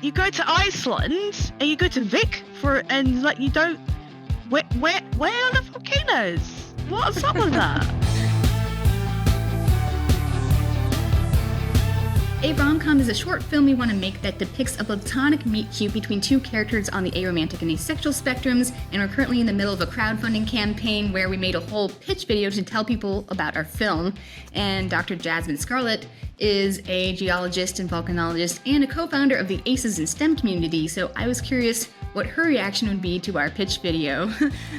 you go to Iceland and you go to Vic and like you don't. Where are the volcanoes? What's up with that? A rom-com is a short film we want to make that depicts a platonic meet-cute between two characters on the aromantic and asexual spectrums, and we're currently in the middle of a crowdfunding campaign where we made a whole pitch video to tell people about our film. And Dr. Jazmin Scarlett is a geologist and volcanologist and a co-founder of the ACES and STEM community, so I was curious what her reaction would be to our pitch video.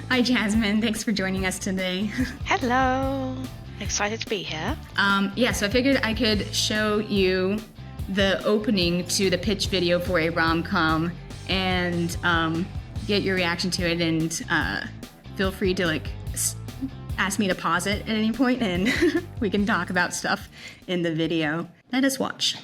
Hi Jazmin, thanks for joining us today. Hello. Excited to be here. So I figured I could show you the opening to the pitch video for a rom-com and get your reaction to it, and feel free to ask me to pause it at any point and we can talk about stuff in the video. Let us watch.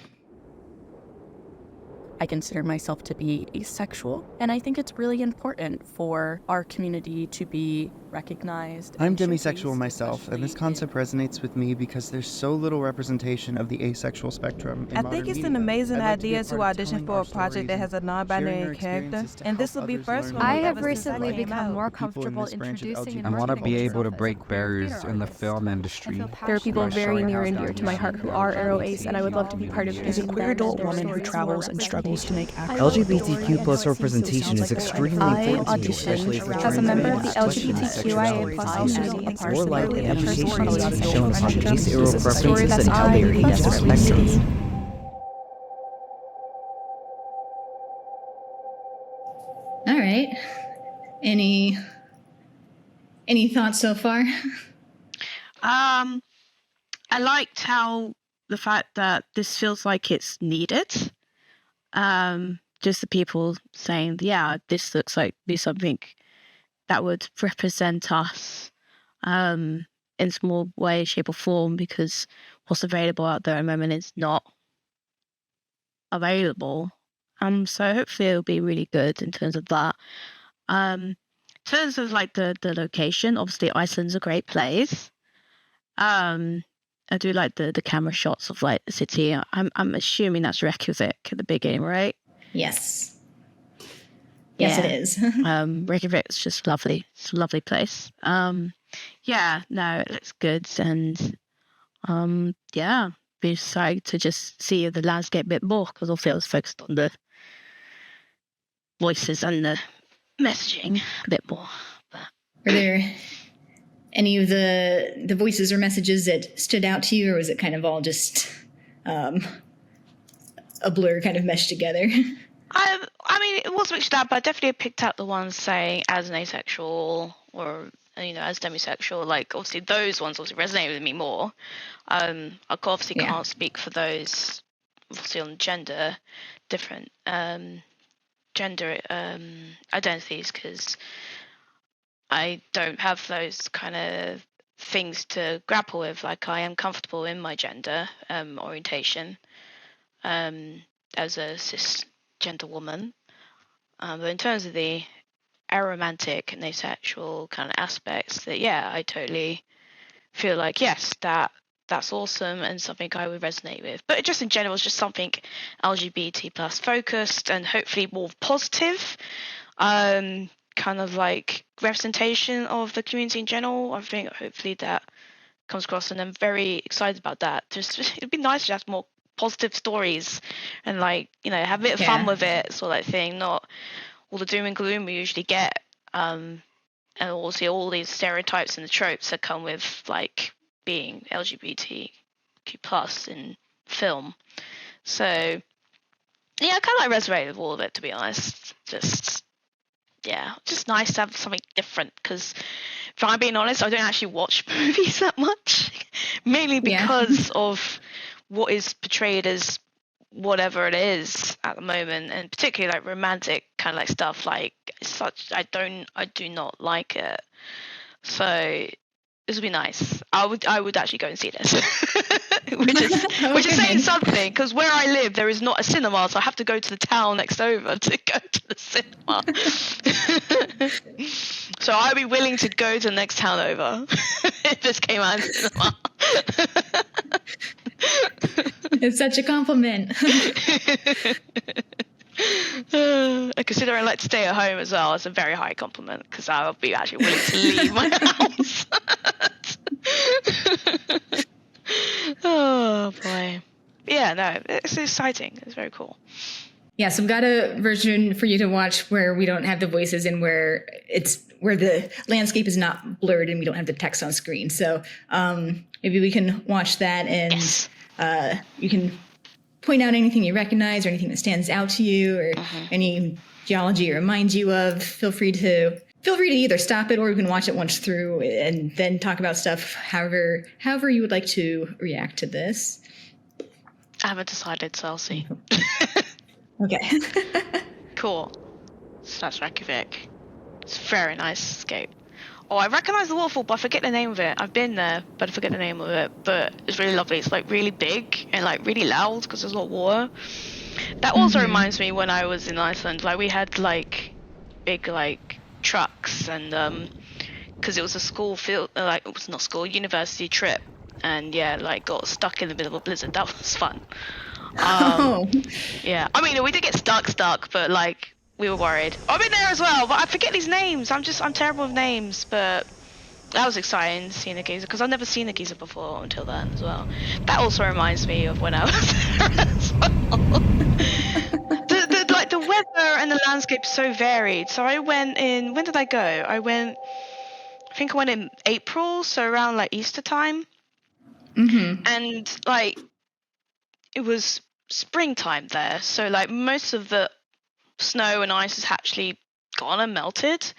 I consider myself to be asexual, and I think it's really important for our community to be recognized. I'm demisexual myself, and this concept resonates with me because there's so little representation of the asexual spectrum in I think it's an amazing idea to audition for a project that has a non-binary character, and this will be first for me. I have recently become more comfortable introducing and I want to be able to break barriers in the film industry. There are people very near and dear to my heart who are aro-ace, and I would love to be part of it. As a queer adult woman who travels and struggles to make action. LGBTQ plus representation is extremely important to me, especially if as a member of the LGBTQIA plus community, more likely education personally is shown on these arrow a story preferences that and how they are used to spectrums. All right. Any thoughts so far? I liked how the fact that this feels like it's needed. Just the people saying, yeah, this looks like be something that would represent us in some way, shape or form, because what's available out there at the moment is not available. So hopefully it'll be really good in terms of that. In terms of like the location, obviously Iceland's a great place. I do like the camera shots of like the city. I'm assuming that's Reykjavik at the beginning, right? Yes. Yes, Yeah. it is. Reykjavik is just lovely. It's a lovely place. It looks good, and be excited to just see the landscape a bit more, because obviously I was focused on the voices and the messaging a bit more. But Were there any of the voices or messages that stood out to you, or was it kind of all just a blur kind of meshed together? I mean, it was mixed up, but I definitely picked out the ones saying as an asexual or, as demisexual. Like, obviously, those ones obviously resonate with me more. I obviously can't speak for those, obviously, on different gender identities, because I don't have those kind of things to grapple with. Like, I am comfortable in my gender orientation as a cisgender woman. But in terms of the aromantic and asexual kind of aspects, that I totally feel like yes, that's awesome and something I would resonate with. But just in general, it's just something LGBT plus focused and hopefully more positive, kind of like representation of the community in general. I think hopefully that comes across, and I'm very excited about that. It'd be nice to have more positive stories and have a bit of fun with it, sort of thing, not all the doom and gloom we usually get, and also all these stereotypes and the tropes that come with like being LGBTQ plus in film. So I kind of resonated with all of it, to be honest. Just nice to have something different, because if I'm being honest, I don't actually watch movies that much, mainly because of what is portrayed as whatever it is at the moment, and particularly like romantic kind of like stuff, like such I do not like it. So this would be nice. I would actually go and see this. which is saying something, because where I live there is not a cinema, so I have to go to the town next over to go to the cinema. So I'd be willing to go to the next town over if this came out in cinema. It's such a compliment. considering like to stay at home as well, it's a very high compliment because I would be actually willing to leave my house. Oh boy. Yeah, no, it's exciting. It's very cool. Yeah, so we've got a version for you to watch where we don't have the voices and where the landscape is not blurred and we don't have the text on screen. So maybe we can watch that and you can point out anything you recognize or anything that stands out to you or any geology it reminds you of. Feel free to either stop it or we can watch it once through and then talk about stuff however you would like to react to this. I haven't decided, so I'll see. Okay. Cool. So that's Reykjavik. It's a very nice escape. Oh, I recognise the waterfall, but I forget the name of it. I've been there, but I forget the name of it. But it's really lovely. It's like really big and like really loud because there's a lot of water. That also reminds me when I was in Iceland. Like we had like big like trucks and because it was a school field, like it was not school, university trip, and yeah, like got stuck in the middle of a blizzard. That was fun. Yeah, I mean we did get stuck, but like we were worried. I've been there as well, but I forget these names. I'm terrible with names, but that was exciting seeing a geyser because I've never seen a geyser before until then as well. That also reminds me of when I was there as well. The weather and the landscape is so varied. So I went in. When did I go? I think I went in April, so around like Easter time. And like it was springtime there, so like most of the snow and ice has actually gone and melted,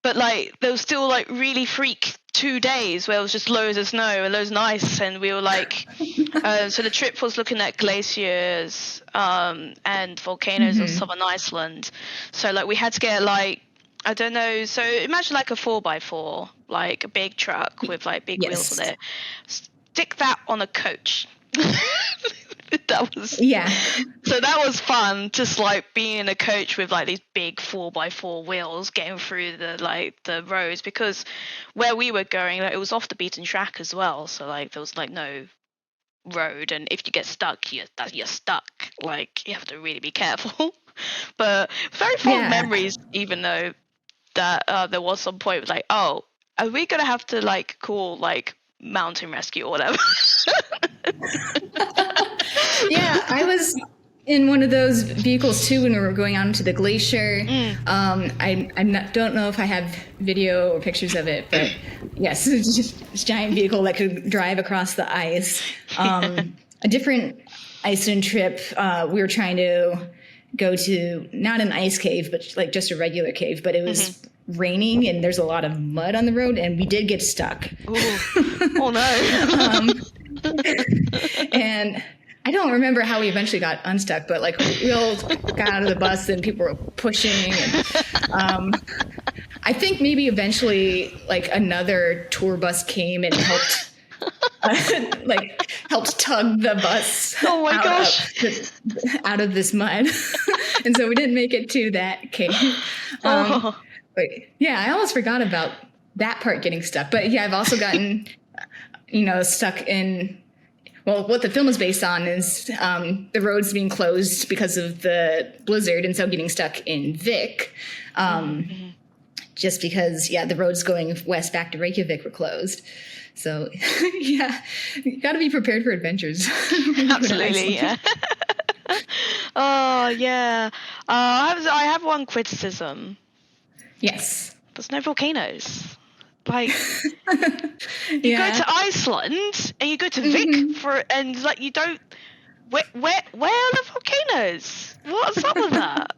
but like there was still like really freak 2 days where it was just loads of snow and loads of ice, and we were like so the trip was looking at glaciers and volcanoes of southern Iceland. So like we had to get like, I don't know, so imagine like a 4x4, like a big truck with like big wheels on it, stick that on a coach. So that was fun, just like being in a coach with like these big 4x4 wheels getting through the roads, because where we were going, like, it was off the beaten track as well, so like there was like no road, and if you get stuck you're stuck. Like you have to really be careful. But very fond memories, even though that there was some point like, oh, are we gonna have to like call like mountain rescue or whatever? Yeah, I was in one of those vehicles too when we were going out into the glacier. Don't know if I have video or pictures of it, but yes, it's just this giant vehicle that could drive across the ice. A different Iceland trip, we were trying to go to not an ice cave, but like just a regular cave, but it was raining and there's a lot of mud on the road, and we did get stuck. Oh no. And I don't remember how we eventually got unstuck, but like we all got out of the bus and people were pushing, and I think maybe eventually like another tour bus came and helped helped tug the bus out of this mud. And so we didn't make it to that cave. But yeah, I almost forgot about that part, getting stuck. But yeah, I've also gotten stuck in, well, what the film is based on is the roads being closed because of the blizzard, and so getting stuck in Vik, just because, the roads going west back to Reykjavik were closed. So, yeah, you got to be prepared for adventures. Absolutely, yeah. Oh, yeah. I have one criticism. Yes. There's no volcanoes. Like, you go to Iceland and you go to Vik and like you don't. Where are the volcanoes? What's up with that?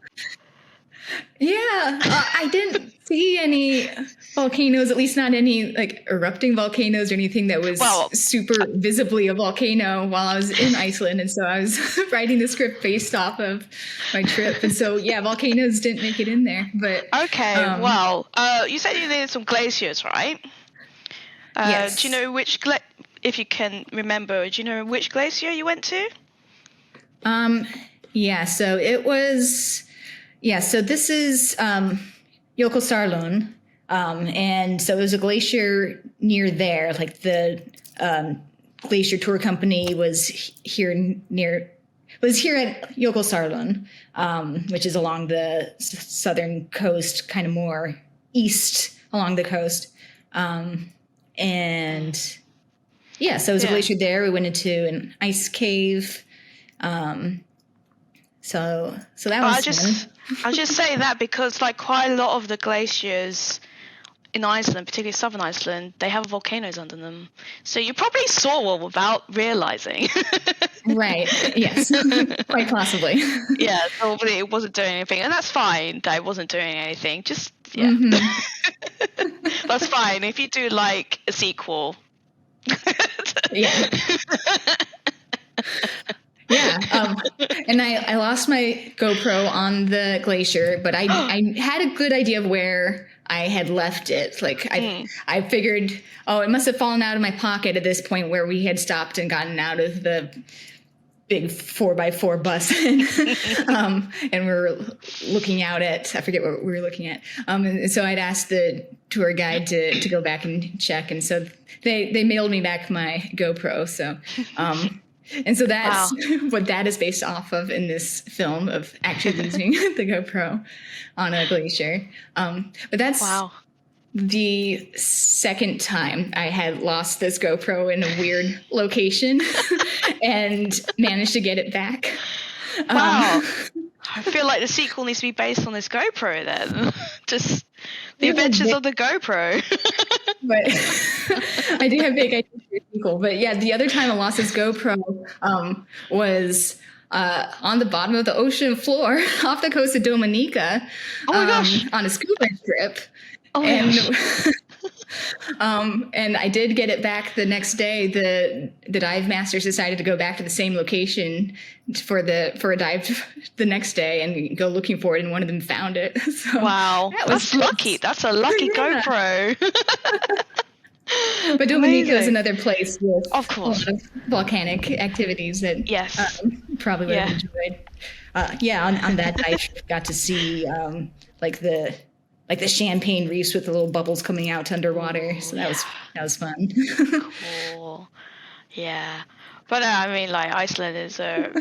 Yeah, I didn't see any volcanoes, at least not any like erupting volcanoes or anything that was super visibly a volcano while I was in Iceland. And so I was writing the script based off of my trip. And so, yeah, volcanoes didn't make it in there. But okay, you said you did some glaciers, right? Yes. Do you know which, if you can remember, do you know which glacier you went to? Yeah, so it was... Yeah, so this is Jökulsárlón, and so there's a glacier near there. Like the glacier tour company was here near, was here at Jökulsárlón, which is along the southern coast, kind of more east along the coast. And yeah, so it was a glacier there. We went into an ice cave. So that was fun. I'll just say that because like quite a lot of the glaciers in Iceland, particularly southern Iceland, they have volcanoes under them. So you probably saw one without realizing. Right. Yes. Quite possibly. Yeah, probably it wasn't doing anything. And that's fine that it wasn't doing anything. Just, yeah. That's fine. If you do like a sequel. Yeah. Yeah, and I lost my GoPro on the glacier, but I had a good idea of where I had left it. Like I figured, it must have fallen out of my pocket at this point where we had stopped and gotten out of the big 4x4 bus, and we were looking out at, I forget what we were looking at. And so I'd asked the tour guide to go back and check, and so they mailed me back my GoPro. So. And so that's what that is based off of in this film, of actually losing the GoPro on a glacier. But that's the second time I had lost this GoPro in a weird location and managed to get it back. Wow. I feel like the sequel needs to be based on this GoPro then. Just the adventures of the GoPro. But I do have big ideas for a sequel. But yeah, the other time I lost this GoPro was on the bottom of the ocean floor off the coast of Dominica. Oh my gosh. On a scuba trip. Oh my gosh. And I did get it back the next day. The dive masters decided to go back to the same location for a dive the next day and go looking for it, and one of them found it. So wow, that's lucky. That's a lucky GoPro. But Dominica is another place with of course a lot of volcanic activities that probably would have enjoyed. On that dive trip, got to see like the champagne reefs with the little bubbles coming out underwater. So that was fun. Cool. Yeah. But I mean, like, Iceland is a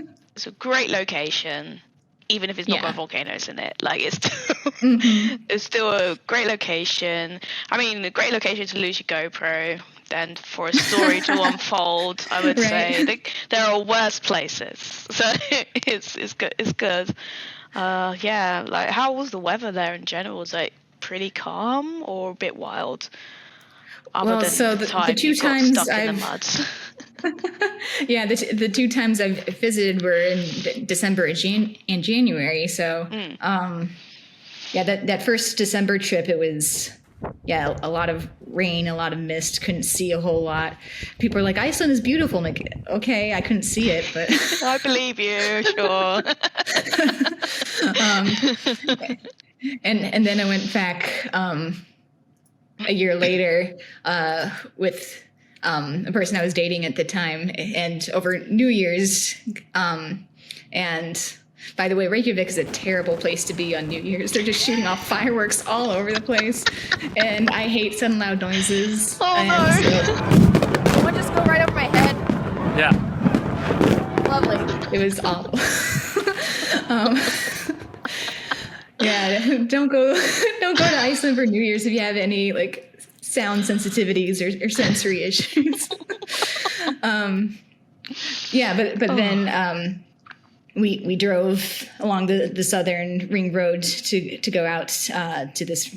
great location, even if it's not got volcanoes in it. Like, it's still a great location. I mean, a great location to lose your GoPro. And for a story to unfold, I would say there are worse places. So it's good. It's good. Like, how was the weather there in general? Was it pretty calm or a bit wild? The two times the two times I've visited were in December and January. So, that first December trip, it was a lot of rain, a lot of mist. Couldn't see a whole lot. People are like, Iceland is beautiful. I'm like, okay, I couldn't see it, but I believe you. Sure. And then I went back a year later with a person I was dating at the time, and over New Year's. And by the way, Reykjavik is a terrible place to be on New Year's. They're just shooting off fireworks all over the place, and I hate sudden loud noises. Oh no! Someone just go right over my head. Yeah. Lovely. It was awful. Don't go to Iceland for New Year's if you have any like sound sensitivities or sensory issues. Then we drove along the southern ring road to go out to this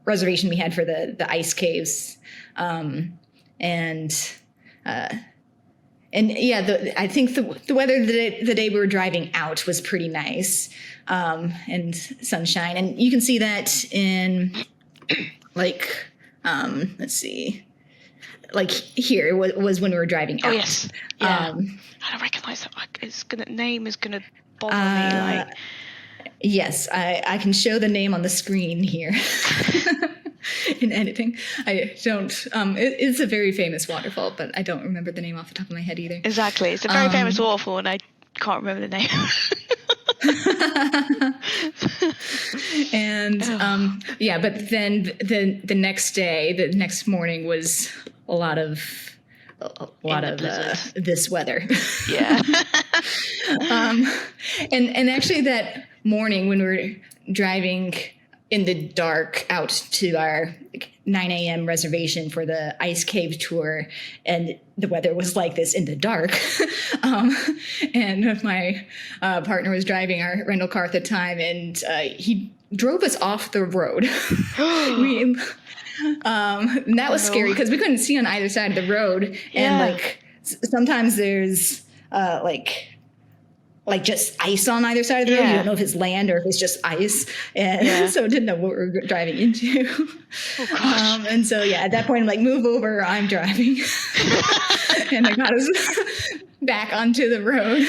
reservation we had for the ice caves, I think the weather the day we were driving out was pretty nice, and sunshine, and you can see that in like let's see, like here was when we were driving out. Oh yes, yeah. I don't recognize that. Name is gonna bother me. Like, yes, I can show the name on the screen here. In editing, I don't. It's a very famous waterfall, but I don't remember the name off the top of my head either. Exactly, it's a very famous waterfall, and I can't remember the name. And but then the next day, the next morning was a lot of a lot of this weather. Yeah. And actually that morning when we were driving in the dark out to our 9 a.m. reservation for the ice cave tour, and the weather was like this in the dark. And my partner was driving our rental car at the time, and he drove us off the road. And that was scary because we couldn't see on either side of the road. And like sometimes there's like just ice on either side of the road. You don't know if it's land or if it's just ice. And so didn't know what we were driving into. Oh, gosh. And so, at that point, I'm like, move over, I'm driving. And they got us back onto the road.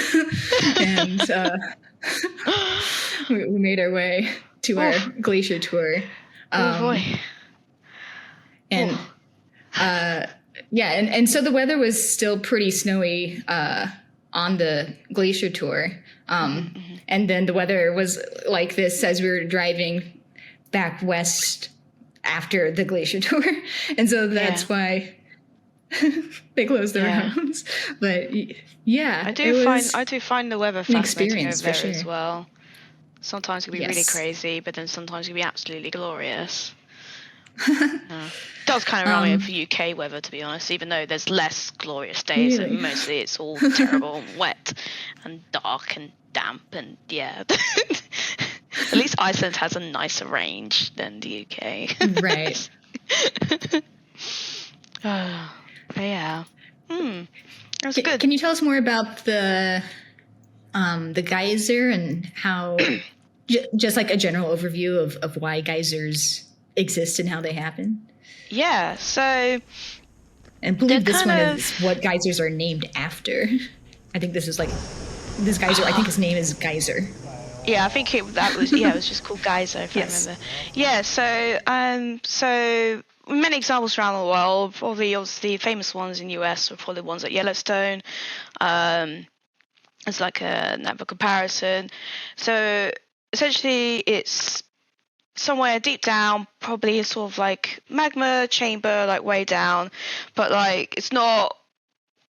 And we made our way to our glacier tour. Oh, boy. And and so the weather was still pretty snowy on the glacier tour. And then the weather was like this as we were driving back west after the glacier tour. And so that's why they closed the roads. But I do find the weather fascinating over there as well. Sometimes it can be really crazy, but then sometimes it can be absolutely glorious. It does kind of remind me of UK weather, to be honest, even though there's less glorious days and mostly it's all terrible and wet and dark and damp and at least Iceland has a nicer range than the UK. Right. That was good. Can you tell us more about the geyser and how just like a general overview of why geysers exist and how they happen? Yeah, so... And I believe this one is what geysers are named after. I think this is like... This geyser, I think his name is Geyser. Yeah, I think it was just called Geyser, if I remember. Yeah, so many examples around the world. Probably, obviously, famous ones in the US are probably ones at Yellowstone. It's like another comparison. So, essentially, it's somewhere deep down, probably sort of like magma chamber, like way down, but like it's not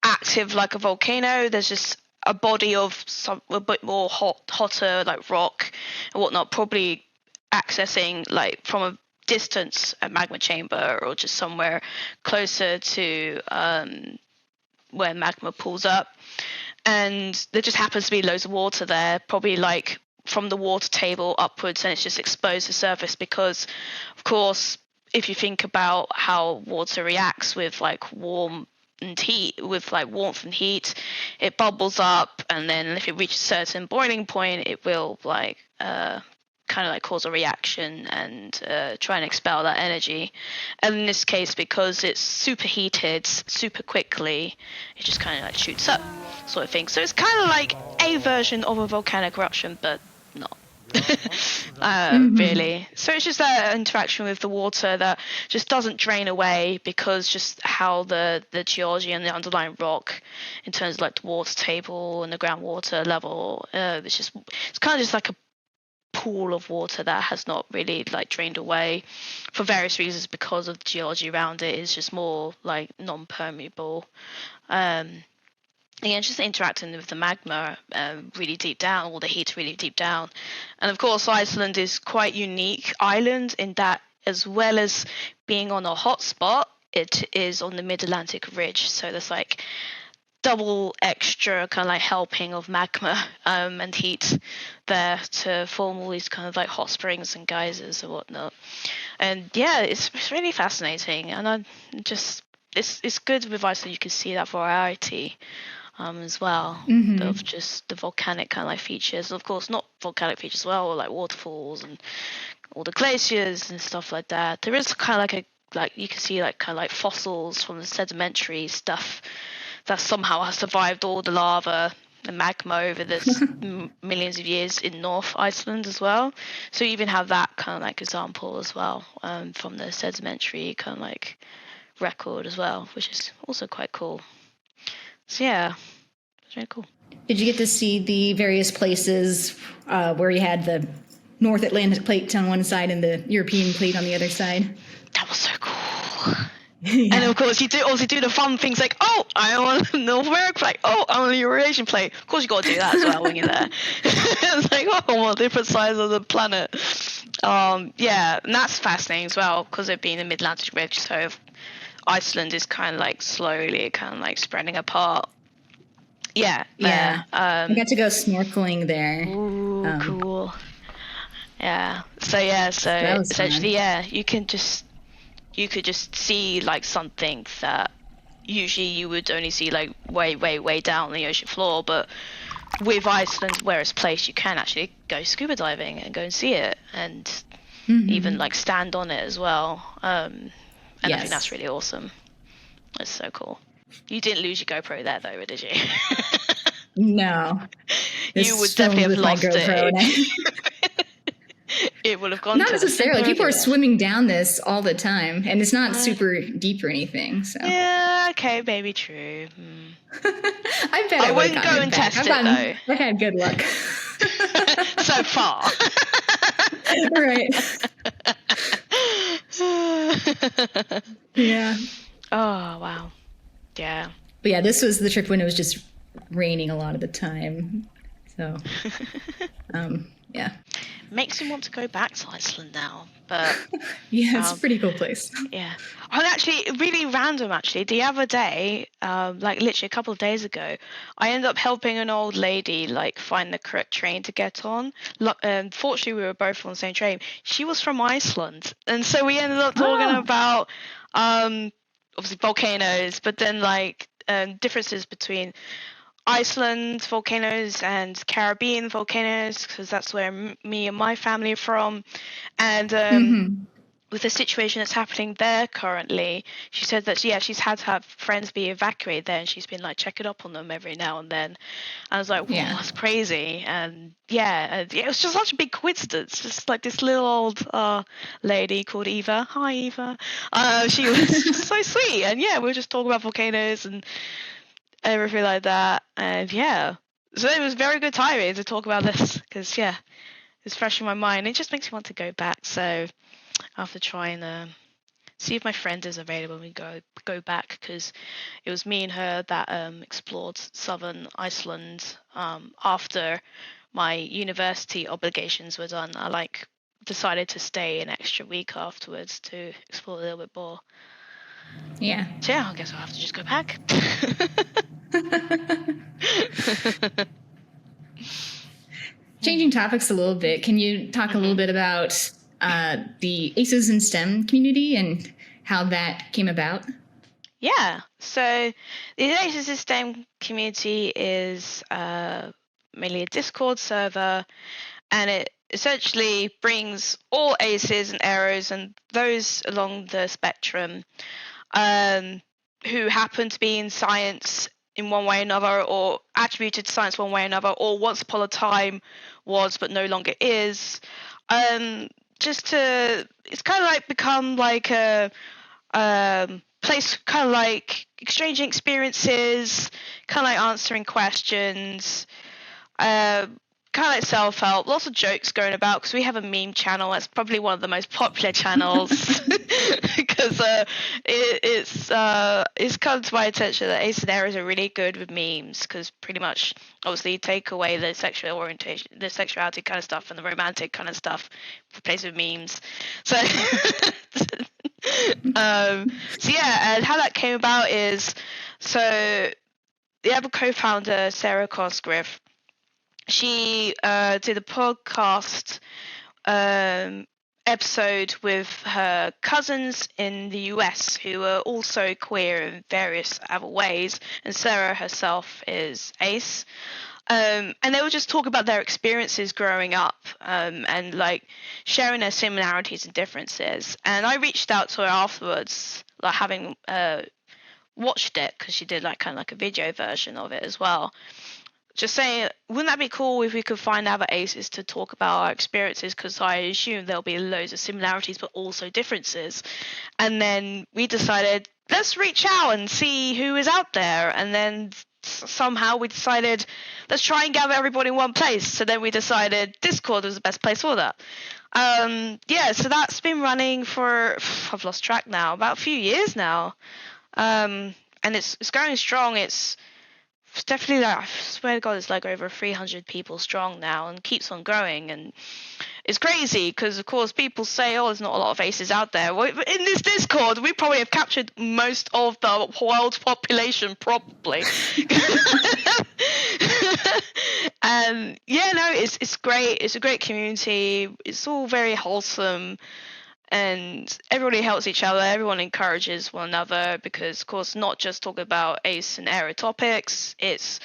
active like a volcano. There's just a body of a bit more hotter like rock and whatnot, probably accessing like from a distance a magma chamber or just somewhere closer to where magma pulls up. And there just happens to be loads of water there, probably like from the water table upwards, and it's just exposed to the surface because, of course, if you think about how water reacts with like warmth and heat, it bubbles up, and then if it reaches a certain boiling point, it will like kind of like cause a reaction and try and expel that energy. And in this case, because it's superheated super quickly, it just kind of like shoots up, sort of thing. So it's kind of like a version of a volcanic eruption, but not really. So it's just that interaction with the water that just doesn't drain away because just how the geology and the underlying rock in terms of like the water table and the groundwater level, it's kind of just like a pool of water that has not really like drained away for various reasons because of the geology around it is just more like non-permeable. Again, just interacting with the magma really deep down, all the heat really deep down. And of course, Iceland is quite unique island in that as well as being on a hot spot, it is on the mid-Atlantic ridge. So there's like double extra kind of like helping of magma and heat there to form all these kind of like hot springs and geysers and whatnot. And yeah, it's really fascinating. And it's good with Iceland, you can see that variety as well, of just the volcanic kind of like features. Of course, not volcanic features as well, like waterfalls and all the glaciers and stuff like that. There is kind of like you can see like kind of like fossils from the sedimentary stuff that somehow has survived all the lava and magma over this millions of years in North Iceland as well. So you even have that kind of like example as well from the sedimentary kind of like record as well, which is also quite cool. So yeah, it's really cool. Did you get to see the various places where you had the North Atlantic plate on one side and the European plate on the other side? That was so cool. And of course, you also do the fun things like, oh, I'm on North America plate. Oh, I'm on the Eurasian plate. Of course, you got to do that as well when you're there. It's like, oh, well, different sides of the planet. Yeah, and that's fascinating as well because it being the Mid-Atlantic ridge. So Iceland is kind of like slowly kind of like spreading apart. Yeah. I got to go snorkeling there. Ooh, cool. Yeah. So essentially, fun. You could just see like something that usually you would only see like way down the ocean floor, but with Iceland where it's placed, you can actually go scuba diving and go and see it, and even like stand on it as well. And I think that's really awesome. It's so cool. You didn't lose your GoPro there though, did you? No. You would definitely have lost it. It would have gone. Not necessarily. People are swimming down this all the time, and it's not super deep or anything. So. Yeah. Okay. Maybe true. I bet I wouldn't go and test it though. I've had good luck so far. Right. Yeah. Oh wow. Yeah. But yeah, this was the trip when it was just raining a lot of the time. So. Yeah. Makes me want to go back to Iceland now, but yeah, it's a pretty cool place. Yeah, and actually, really random. Actually, the other day, like literally a couple of days ago, I ended up helping an old lady like find the correct train to get on. Fortunately, we were both on the same train. She was from Iceland, and so we ended up talking about obviously volcanoes, but then like differences between Iceland volcanoes and Caribbean volcanoes, because that's where me and my family are from. And with the situation that's happening there currently, she said that she's had to have friends be evacuated there, and she's been like checking up on them every now and then. I was like, wow, that's crazy. And it was just such a big coincidence. Just like this little old lady called Eva. Hi, Eva. She was just so sweet, and we were just talking about volcanoes and everything like that, and so it was very good timing to talk about this because it's fresh in my mind. It just makes me want to go back, so I have to try and see if my friend is available and we go back, because it was me and her that explored southern Iceland after my university obligations were done. I decided to stay an extra week afterwards to explore a little bit more. So I guess I'll have to just go back. Changing topics a little bit, can you talk a little bit about the ACEs in STEM community and how that came about? Yeah, so the ACEs in STEM community is mainly a Discord server, and it essentially brings all ACEs and arrows and those along the spectrum who happen to be in science in one way or another, or attributed to science one way or another, or once upon a time was but no longer is. It's kind of like become like a place kind of like exchanging experiences, kind of like answering questions, kind of like self-help, lots of jokes going about, because we have a meme channel. It's probably one of the most popular channels because it's come to my attention that Ace and Arrows are really good with memes, because pretty much obviously you take away the sexual orientation, the sexuality kind of stuff and the romantic kind of stuff, replaced with memes. So and how that came about is, so the other co-founder, Sarah Cosgriff, she did a podcast episode with her cousins in the US who are also queer in various other ways, and Sarah herself is ace. And they would just talk about their experiences growing up, and like sharing their similarities and differences. And I reached out to her afterwards, like having watched it, because she did like kind of like a video version of it as well. Just saying, wouldn't that be cool if we could find other aces to talk about our experiences? Because I assume there'll be loads of similarities, but also differences. And then we decided, let's reach out and see who is out there. And then somehow we decided, let's try and gather everybody in one place. So then we decided Discord was the best place for that. So that's been running for, I've lost track now, about a few years now. And it's going strong. It's definitely, like, I swear to God, it's like over 300 people strong now and keeps on growing. And it's crazy because, of course, people say, oh, there's not a lot of aces out there. Well, in this Discord, we probably have captured most of the world's population, probably. And it's great. It's a great community. It's all very wholesome. And everybody helps each other. Everyone encourages one another because, of course, not just talk about ace and aero topics. It's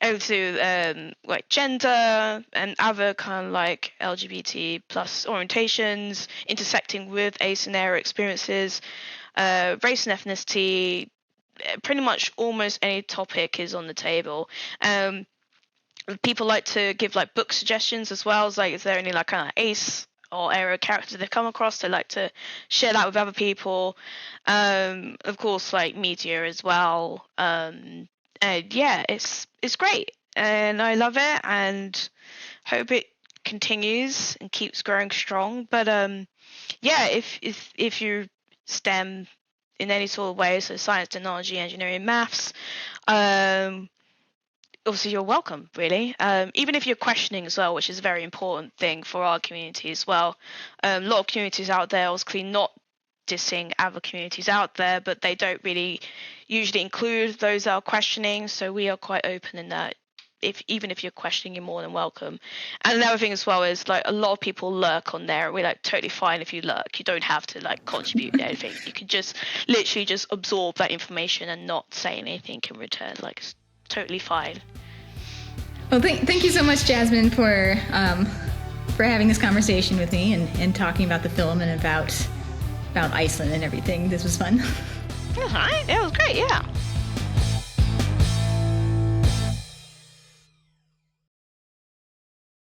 over to like gender and other kind of like LGBT plus orientations, intersecting with ace and aero experiences, race and ethnicity. Pretty much almost any topic is on the table. People like to give like book suggestions as well. It's like, is there any like kind of ace or aero characters they've come across? They like to share that with other people. Of course, like media as well. And yeah, it's great, and I love it, and hope it continues and keeps growing strong. But yeah, if you STEM in any sort of way, so science, technology, engineering, maths, obviously you're welcome, really. Even if you're questioning as well, which is a very important thing for our community as well. A lot of communities out there, obviously not dissing other communities out there, but they don't really usually include those that are questioning, so we are quite open in that. Even if you're questioning, you're more than welcome. And another thing as well is, like, a lot of people lurk on there. We're like, totally fine if you lurk. You don't have to like contribute anything. You can just literally just absorb that information and not say anything in return. Like, it's totally fine. Well, thank you so much, Jazmin, for having this conversation with me and talking about the film and about Iceland and everything. This was fun. It was great, yeah.